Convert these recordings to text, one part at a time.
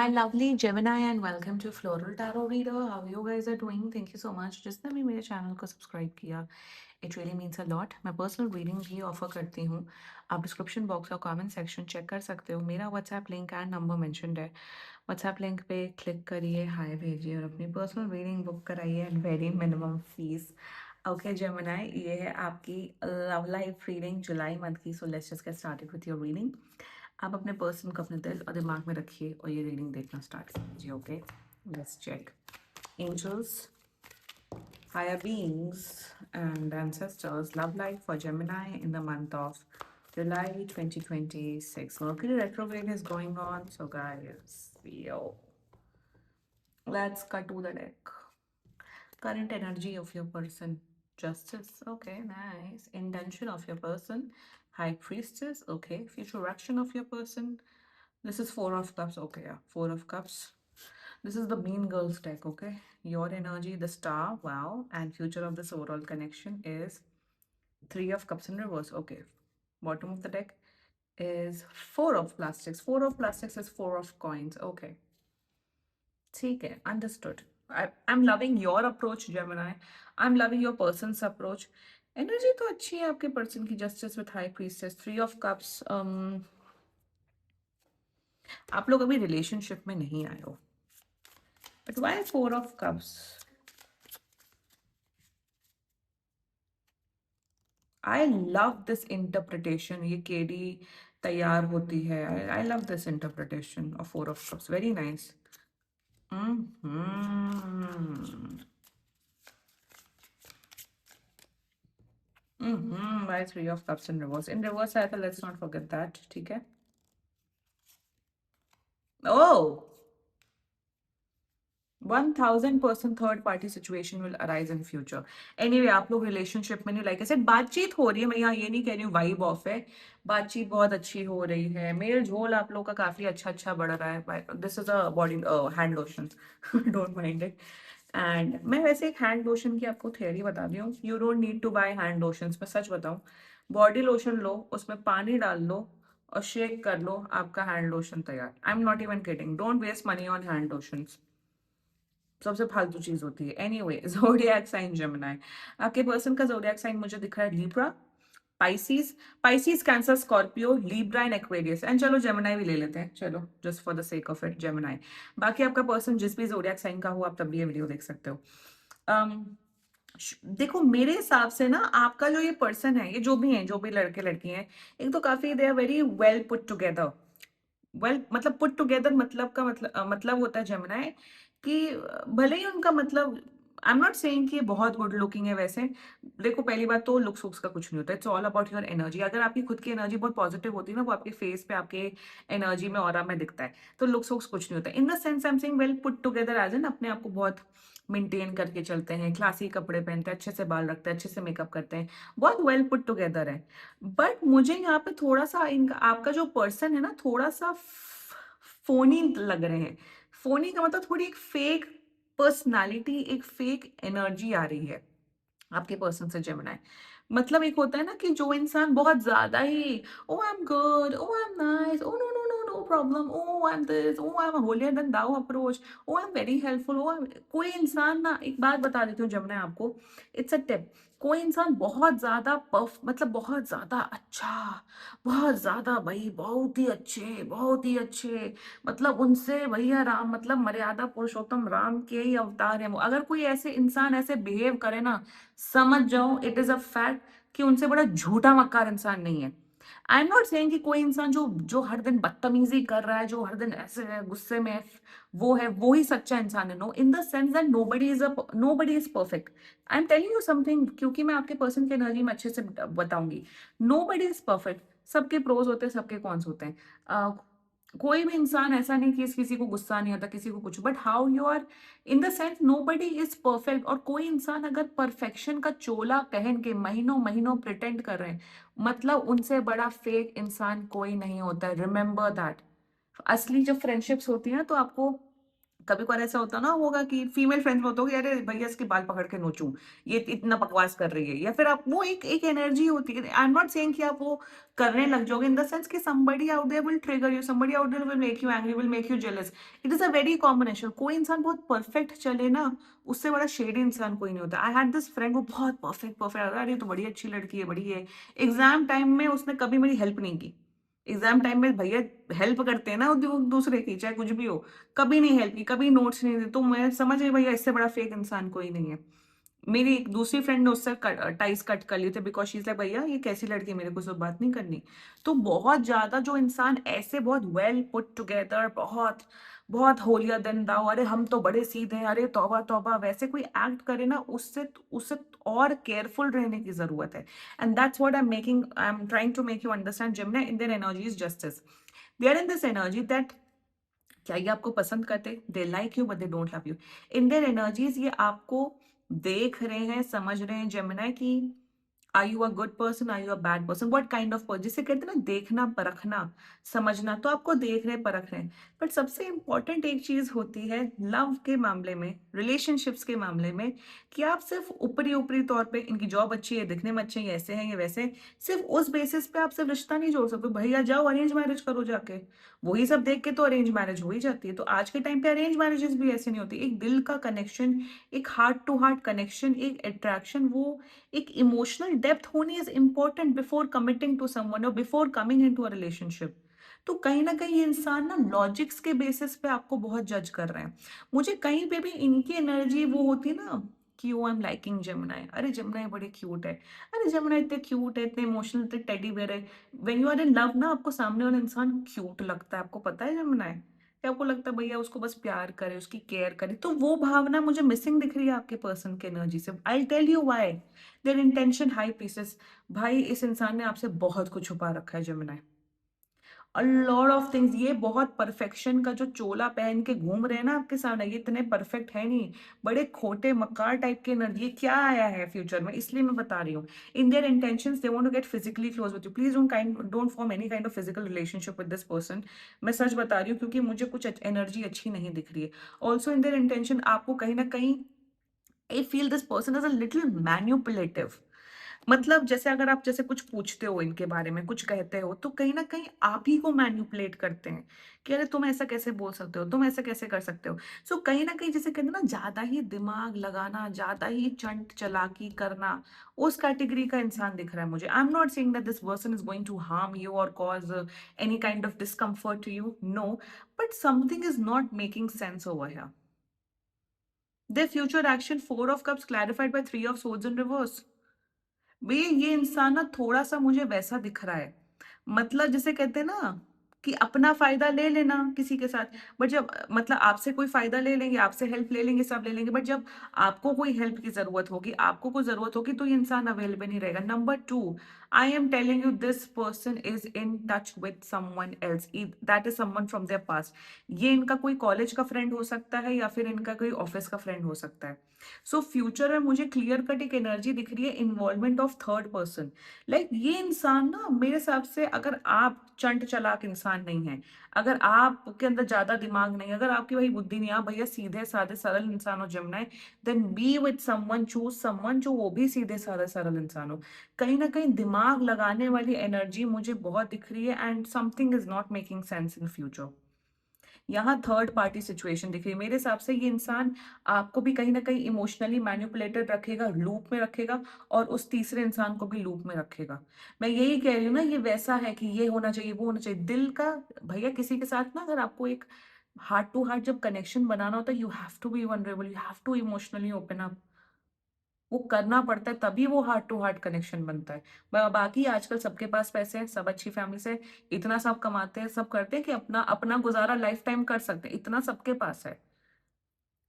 Hi, lovely Gemini, and welcome to Floral Tarot Reader. How you guys are doing? Thank you so much. जिसने भी मेरे channel को subscribe किया, it really means a lot. मैं personal reading भी offer करती हूँ. आप डिस्क्रिप्शन बॉक्स और कमेंट सेक्शन चेक कर सकते हो. मेरा WhatsApp link and number mentioned है. व्हाट्सएप लिंक पे क्लिक करिए, हाय भेजिए और अपनी पर्सनल रीडिंग बुक कराइए at very minimum fees. Okay Gemini, ये है आपकी लव लाइफ रीडिंग जुलाई मंथ की. So let's just get started with your reading. आप अपने पर्सन को अपने दिल और दिमाग में रखिए और ये रीडिंग देखना स्टार्ट कीजिए. Okay, let's check. Angels, higher beings, and ancestors, love life for Gemini in the month of July 2026. Mercury retrograde is going on, so guys, yo, let's cut to the deck. Current energy of your person. Justice, okay, nice. Intention of your person. High priestess, okay. Future action of your person. This is Four of Cups. Okay, yeah. Four of Cups. This is the Mean Girls deck, okay? Your energy, the Star, wow. And future of this overall connection is Three of Cups in reverse. Okay. Bottom of the deck is Four of Plastics. Four of Plastics is Four of Coins. Okay. ठीक है, understood. I'm loving your approach, Gemini. I'm loving your person's approach. Energy तो अच्छी है आपके person की. Justice with High Priestess. Three of Cups. आप लोग अभी रिलेशनशिप में नहीं आए हो. But why Four of Cups? I love this interpretation. ये केडी तैयार होती है. I love this interpretation of Four of Cups. Very nice. Why Three of Cups in reverse? In reverse आया था. Let's not forget that. ठीक है. Oh, 1000% third party situation will arise in future. Anyway, आप लोग relationship में नहीं. Like I said, बातचीत हो रही है. मैं यहाँ ये नहीं कह रही हूँ वाइब ऑफ है. बातचीत बहुत अच्छी हो रही है. मेल झोल आप लोग का काफी अच्छा बढ़ रहा है. This is a body hand lotion. Don't mind it. And मैं वैसे एक हैंड लोशन की आपको थियरी बता दी हूँ. You don't need to buy hand lotion. मैं सच बताऊँ, बॉडी लोशन लो, उसमें पानी डाल लो और शेक कर लो, आपका हैंड लोशन तैयार. I am not even kidding. Don't waste money on hand lotions. सबसे फालतू चीज होती है. Anyway, zodiac sign Gemini. आपके पर्सन का ज़ोडिएक साइन मुझे दिख रहा है Libra, Pisces, Cancer, Scorpio, Libra and Aquarius. And चलो जेमिनी भी ले लेते हैं. चलो, just for the sake of it Gemini. बाकी आपका पर्सन जिस भी ज़ोडिएक साइन का हो, आप तब भी ये वीडियो देख सकते हो. देखो, मेरे हिसाब से ना आपका जो ये पर्सन है, ये जो भी है, जो भी लड़के लड़की हैं, एक तो काफी they are very well put together. Well मतलब पुट टुगेदर मतलब का मतलब होता है जेमिनी कि भले ही उनका मतलब, आई एम नॉट सेइंग कि ये बहुत गुड लुकिंग है. वैसे देखो, पहली बात तो लुक्स वुक्स का कुछ नहीं होता. It's all about your energy. अगर आपकी खुद की एनर्जी बहुत पॉजिटिव होती है ना, वो आपके फेस पे, आपके एनर्जी में, ऑरा में दिखता है. तो लुक्स वुक्स कुछ नहीं होता. In the sense I am saying well put together as in अपने आप को बहुत मेंटेन करके चलते हैं, क्लासी कपड़े पहनते हैं, अच्छे से बाल रखते हैं, अच्छे से मेकअप करते हैं, बहुत वेल पुट टुगेदर है. बट मुझे यहाँ पे थोड़ा सा इनका, आपका जो पर्सन है ना, थोड़ा सा फोनी लग रहे हैं. फोनी का मतलब थोड़ी एक फेक पर्सनालिटी, एक फेक एनर्जी आ रही है आपके पर्सन से जेमिनी. मतलब एक होता है ना कि जो इंसान बहुत ज्यादा ही, oh I am good, oh I am nice, oh no no no no problem, oh I am this, oh I am holier than thou approach, oh I am very helpful, ओ कोई इंसान ना, एक बात बता देती हूँ जेमिनी आपको, इट्स अ टिप. कोई इंसान बहुत ज्यादा मतलब बहुत ज्यादा अच्छा, बहुत ज्यादा भाई, बहुत ही अच्छे, मतलब उनसे भैया राम, मतलब मर्यादा पुरुषोत्तम राम के ही अवतार है वो. अगर कोई ऐसे इंसान ऐसे बिहेव करे ना, समझ जाओ इट इज अ फैक्ट कि उनसे बड़ा झूठा मक्कार इंसान नहीं है. आई एम नॉट सेइंग कि कोई इंसान जो जो हर दिन बदतमीजी कर रहा है, जो हर दिन ऐसे है, गुस्से में है, वो ही सच्चा इंसान है. No, in the sense that nobody is perfect. I am telling you something, क्योंकि मैं आपके पर्सन की एनर्जी में अच्छे से बताऊंगी. Nobody is perfect. सबके प्रोज होते हैं, सबके कॉन्स होते हैं. कोई भी इंसान ऐसा नहीं कि किसी को गुस्सा नहीं आता, किसी को कुछ. But how you are, in the sense nobody is perfect. और कोई इंसान अगर परफेक्शन का चोला पहन के महीनों महीनों प्रिटेंड कर रहे हैं, मतलब उनसे बड़ा फेक इंसान कोई नहीं होता है. Remember that. असली जब फ्रेंडशिप्स होती हैं तो आपको कभी-कभार ऐसा होता ना होगा कि फीमेल फ्रेंड्स में होता होगा, "अरे भैया इसके बाल पकड़ के नोचूँ, ये इतना बकवास कर रही है।" या फिर आप वो एक एनर्जी होती है। आई एम नॉट सेइंग कि आप वो करने लग जाओगे इन द सेंस कि somebody out there will trigger you, somebody out there will make you angry, will make you jealous. It is a very combination. कोई इंसान बहुत परफेक्ट चले ना, उससे बड़ा शेडी इंसान कोई नहीं होता। आई हैड दिस फ्रेंड, वो बहुत परफेक्ट परफेक्ट, अरे ये तो बड़ी अच्छी लड़की है, बड़ी है। एग्ज़ाम टाइम में उसने कभी मेरी हेल्प नहीं की। एग्ज़ाम टाइम में भैया हेल्प करते हैं ना दूसरे की, चाहे कुछ भी हो। कभी नहीं हेल्प की, कभी नोट्स नहीं दिए, तो मैं समझ गई भैया इससे बड़ा फेक इंसान कोई नहीं है। मेरी एक दूसरी फ्रेंड ने उससे टाइज़ कट कर लिए थे बिकॉज़ शी इज़ लाइक भैया ये कैसी लड़की है, मेरे को उससे बात नहीं करनी। तो बहुत ज़्यादा जो इंसान ऐसे बहुत वेल पुट टुगेदर, बहुत बहुत होलियर देन थू, अरे हम तो बड़े सीधे हैं, अरे तौबा तौबा, वैसे कोई एक्ट करे ना, उससे और केयरफुल रहने की ज़रूरत है। And that's what I am trying to make you understand Gemini in their energy is justice. They are in this energy that क्या ये आपको पसंद करते? They like you but they don't love you. In their energies ये आपको देख रहे हैं, समझ रहे हैं जेमिनी कि are you a good person, are you a bad person, what kind of person, जिसे कहते हैं ना देखना, परखना, समझना, तो आपको देख रहे हैं, परख रहे हैं। बट सबसे इम्पोर्टेंट एक चीज़ होती है लव के मामले में, रिलेशनशिप्स के मामले में, कि आप सिर्फ़ ऊपरी-ऊपरी तौर पे इनकी जॉब अच्छी है, दिखने में अच्छे हैं, ये ऐसे हैं, ये वैसे हैं, सिर्फ़ उस बेसिस पे आप सिर्फ़ रिश्ता नहीं जोड़ सकते। भैया जाओ अरेंज मैरेज करो जाके। वही सब देख के तो अरेंज मैरिज हो ही जाती है। तो आज के टाइम पे अरेंज मैरिजेज़ भी ऐसे नहीं होती। एक दिल का कनेक्शन, एक हार्ट टू हार्ट कनेक्शन, एक अट्रैक्शन, वो एक इमोशनल डेप्थ होनी is important before committing to someone और before coming into a relationship. तो कहीं न कहीं ये इंसान ना लॉजिक्स के बेसिस पे आपको बहुत जज कर रहे हैं। मुझे कहीं पे भी इनकी एनर्जी वो होती है ना कि oh I am liking Gemini, अरे जेमिनी बड़े क्यूट है, अरे जेमिनी इतने क्यूट है, इतने इमोशनल, इतने टेडी बियर है। When you are in love ना आपको सामने वाला इंसान क्यूट लगता है, आपको पता है जेमिनी? कि आपको लगता है भैया उसको बस प्यार करे, उसकी केयर करे, तो वो भावना मुझे मिसिंग दिख रही है आपके पर्सन की एनर्जी से। I will tell you why. Their intention high pieces. भाई इस इंसान ने आपसे बहुत कुछ छुपा रखा है Gemini. A lot of things, ये बहुत परफेक्शन का जो चोला पहन के घूम रहे हैं ना आपके सामने, ये इतने परफेक्ट है नहीं। बड़े खोटे मक्कार टाइप की एनर्जी, ये क्या आया है फ्यूचर में, इसलिए मैं बता रही हूँ। In their intentions they want to get physically close with you. Please don't form any kind of physical relationship with this person. मैं सच बता रही हूँ क्योंकि मुझे कुछ एनर्जी अच्छी नहीं दिख रही है। ऑल्सो इन देयर इंटेंशन आपको कहीं ना कहीं I feel this person is a little manipulative. मतलब जैसे अगर आप जैसे कुछ पूछते हो इनके बारे में, कुछ कहते हो, तो कहीं न कहीं आप ही को मैनिपुलेट करते हैं, कि अरे तुम ऐसा कैसे बोल सकते हो? तुम ऐसा कैसे कर सकते हो? सो कहीं न कहीं जिसे कहते हैं ना ज़्यादा ही दिमाग लगाना, ज़्यादा ही चंट चालाकी करना, उस कैटेगरी का इंसान दिख रहा है मुझे। I am not saying that this person is going to harm you और cause any kind of discomfort to you, no, but something is not making sense over here. Their future action, Four of Cups clarified by Three of Swords in reverse। भैया ये इंसान ना थोड़ा-सा मुझे वैसा दिख रहा है। मतलब जिसे कहते हैं ना कि अपना फ़ायदा ले लेना किसी के साथ, बट जब मतलब आपसे कोई फ़ायदा ले लेंगे, आपसे हेल्प ले लेंगे, सब ले लेंगे, बट जब आपको कोई हेल्प की ज़रूरत होगी, आपको कोई ज़रूरत होगी, तो ये इंसान अवेलेबल नहीं रहेगा। Number 2, I am telling you this person is in touch with someone else, that is someone from there past. ये इनका कोई कॉलेज का फ्रेंड हो सकता है या फिर इनका कोई ऑफ़िस का फ्रेंड हो सकता है। सो फ्यूचर में मुझे क्लियर कट एक एनर्जी दिख रही है, involvement of third person. Like ये इंसान ना मेरे हिसाब से, अगर आप चंट चालाक इंसान नहीं है, अगर आपके अंदर ज्यादा दिमाग नहीं है, अगर आपकी वही बुद्धि नहीं है, आप भैया सीधे साधे सरल इंसान हो जमुना, then be with someone, choose someone जो वो भी सीधे साधे सरल इंसान हो। कहीं ना कहीं दिमाग लगाने वाली एनर्जी मुझे बहुत दिख रही है and something is not making sense in future. यहाँ थर्ड पार्टी सिचुएशन दिख रही है। मेरे हिसाब से ये इंसान आपको भी कहीं न कहीं इमोशनली मैनिपुलेटेड रखेगा, लूप में रखेगा और उस तीसरे इंसान को भी लूप में रखेगा। मैं यही कह रही हूँ ना, ये वैसा है कि ये होना चाहिए, वो होना चाहिए। दिल का भैया किसी के साथ ना, अगर आपको एक हार्ट टू हार्ट जब कनेक्शन बनाना होता है, you have to be vulnerable, you have to emotionally open up. वो करना पड़ता है, तभी वो हार्ट टू हार्ट कनेक्शन बनता है। बाकी आजकल सबके पास पैसे हैं, सब अच्छी फैमिली से, इतना सब कमाते हैं, सब करते हैं कि अपना अपना गुजारा लाइफ टाइम कर सकते हैं, इतना सबके पास है।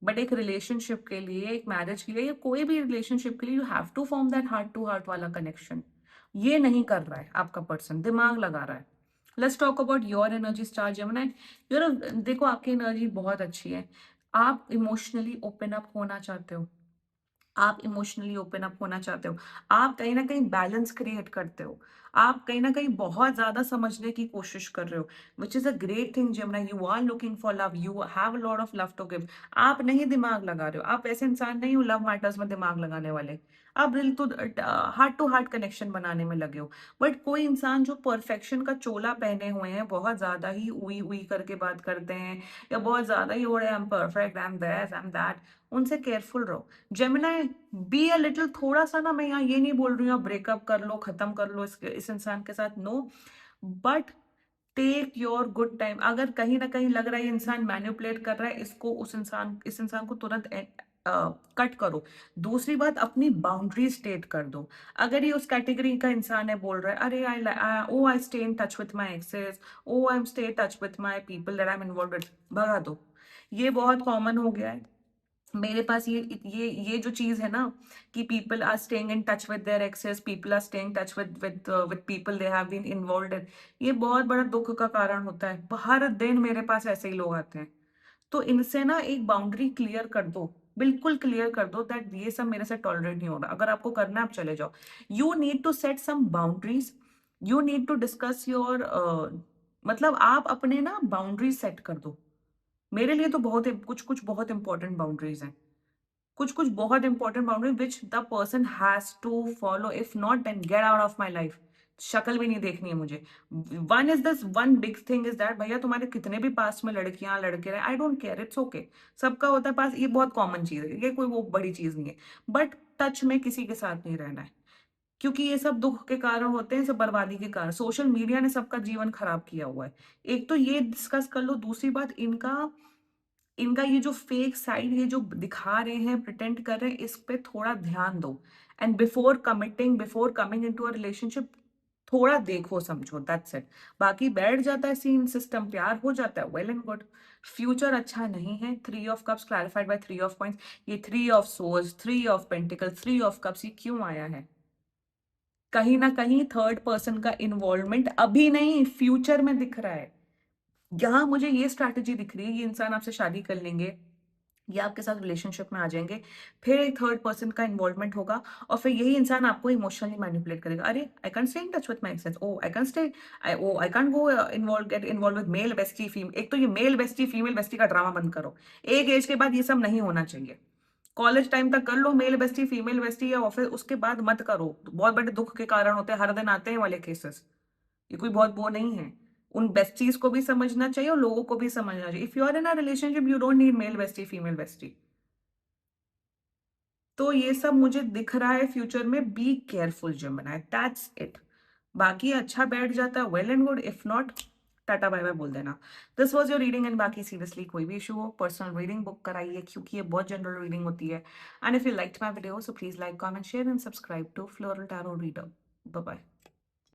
बट एक रिलेशनशिप के लिए, एक मैरिज के लिए, या कोई भी रिलेशनशिप के लिए, you have to form that heart to heart वाला कनेक्शन। ये नहीं कर रहा है आपका पर्सन, दिमाग लगा रहा है। Let's talk about your energy star Gemini. Your देखो आपकी एनर्जी बहुत अच्छी है। आप इमोशनली ओपन अप होना चाहते हो, आप इमोशनली ओपन अप होना चाहते हो, आप कहीं न कहीं बैलेंस क्रिएट करते हो। आप कहीं न कहीं बहुत ज़्यादा समझने की कोशिश कर रहे हो, which is a great thing Gemini, you are looking for love, you have a lot of love to give. आप नहीं दिमाग लगा रहे हो, आप ऐसे इंसान नहीं हो लव मैटर्स में दिमाग लगाने वाले। आप दिल हार्ट टू हार्ट कनेक्शन बनाने में लगे हो। बट कोई इंसान जो परफेक्शन का चोला पहने हुए हैं, बहुत ज़्यादा ही ऊई ऊई करके बात करते हैं या बहुत ज़्यादा ही ओड़े I am perfect, I am this, I am that, उनसे केयरफुल रहो। जेमिनी, बी अ लिटिल, थोड़ा-सा ना, मैं यहाँ ये नहीं बोल रही हूँ आप ब्रेकअप कर लो, खत्म कर लो इस इंसान के साथ, no, but take your good time. अगर कहीं न कहीं लग रहा है ये इंसान मैनिपुलेट कर रहा है, इसको इस इंसान को तुरंत कट करो। दूसरी बात, अपनी बाउंड्री स्टेट कर दो। अगर ये उस कैटेगरी का इंसान है, बोल रहा है, "अरे I stay in touch with my exes, oh I am stay touch with my people that I am involved with", भगा दो। ये बहुत कॉमन हो गया है। मेरे पास ये जो चीज़ है ना कि people are staying in touch with their exes, people are staying touch with people they have been involved in, ये बहुत बड़ा दुःख का कारण होता है। हर दिन मेरे पास ऐसे ही लोग आते हैं। तो इनसे ना एक बाउंड्री क्लियर कर दो, बिल्कुल क्लियर कर दो दैट ये सब मेरे से टॉलरेट नहीं हो रहा। अगर आपको करना है आप चले जाओ। You need to set some boundaries, you need to discuss your, मतलब आप अपने ना बाउंड्रीज सेट कर दो। मेरे लिए तो कुछ-कुछ बहुत इंपॉर्टेंट बाउंड्रीज हैं। कुछ-कुछ बहुत important boundary which the person has to follow, if not then get out of my life. शक्ल भी नहीं देखनी है मुझे। One big thing is that भैया तुम्हारे कितने भी पास में लड़कियाँ, लड़के रहे, I don't care, it's okay. सबका होता है पास, ये बहुत कॉमन चीज़ है, ये कोई वो बड़ी चीज़ नहीं है। बट टच में किसी के साथ नहीं रहना है, क्योंकि ये सब दुःख के कारण होते हैं, सब बर्बादी के कारण। सोशल मीडिया ने सबका जीवन खराब किया हुआ है। एक तो ये डिस्कस कर लो, दूसरी बात इनका इनका ये जो फेक साइड, ये जो दिखा रहे हैं, प्रिटेंड कर रहे हैं, इस पे थोड़ा ध्यान दो। And before committing, before coming into a relationship, थोड़ा देखो समझो, दैट्स इट। बाकी बैठ जाता है सीन सिस्टम, प्यार हो जाता है, वेल एंड गुड। फ्यूचर अच्छा नहीं है। Three of cups clarified by three of points. ये three of swords, three of pentacle, three of cups, ये क्यों आया है? कहीं ना कहीं थर्ड पर्सन का इन्वॉल्वमेंट अभी नहीं, फ्यूचर में दिख रहा है। यहाँ मुझे ये स्ट्रैटेजी दिख रही है, ये इंसान आपसे शादी कर लेंगे या आपके साथ रिलेशनशिप में आ जाएँगे, फिर एक थर्ड पर्सन का इन्वॉल्वमेंट होगा और फिर यही इंसान आपको इमोशनली मैनिपुलेट करेगा। अरे! I can't stay in touch with my exes, oh! I can't get involve with male bestie एक तो ये मेल बेस्टी, फीमेल बेस्टी का ड्रामा बंद करो। एक एज के बाद ये सब नहीं होना चाहिए। कॉलेज टाइम तक कर लो मेल बेस्टी, फीमेल बेस्टी, या ऑफिस, उसके बाद मत करो। बहुत बड़े दुःख के कारण होते हैं, हर दिन आते हैं वाले केसेस। ये कोई बहुत वो नहीं है। उन बेस्टीज़ को भी समझना चाहिए और लोगों को भी समझना चाहिए। If you are in a relationship you don't need male bestie, female bestie. तो ये सब मुझे दिख रहा है फ्यूचर में, be careful Gemini, that's it. बाकी अच्छा बैठ जाता है, well and good, if not tata bye bye बोल देना। This was your reading and बाकी सीरियसली कोई भी इश्यू हो पर्सनल रीडिंग बुक कराइए, क्योंकि ये बहुत जनरल रीडिंग होती है। And if you liked my video so please like, comment, share and subscribe to Floral Tarot Reader. Bye bye.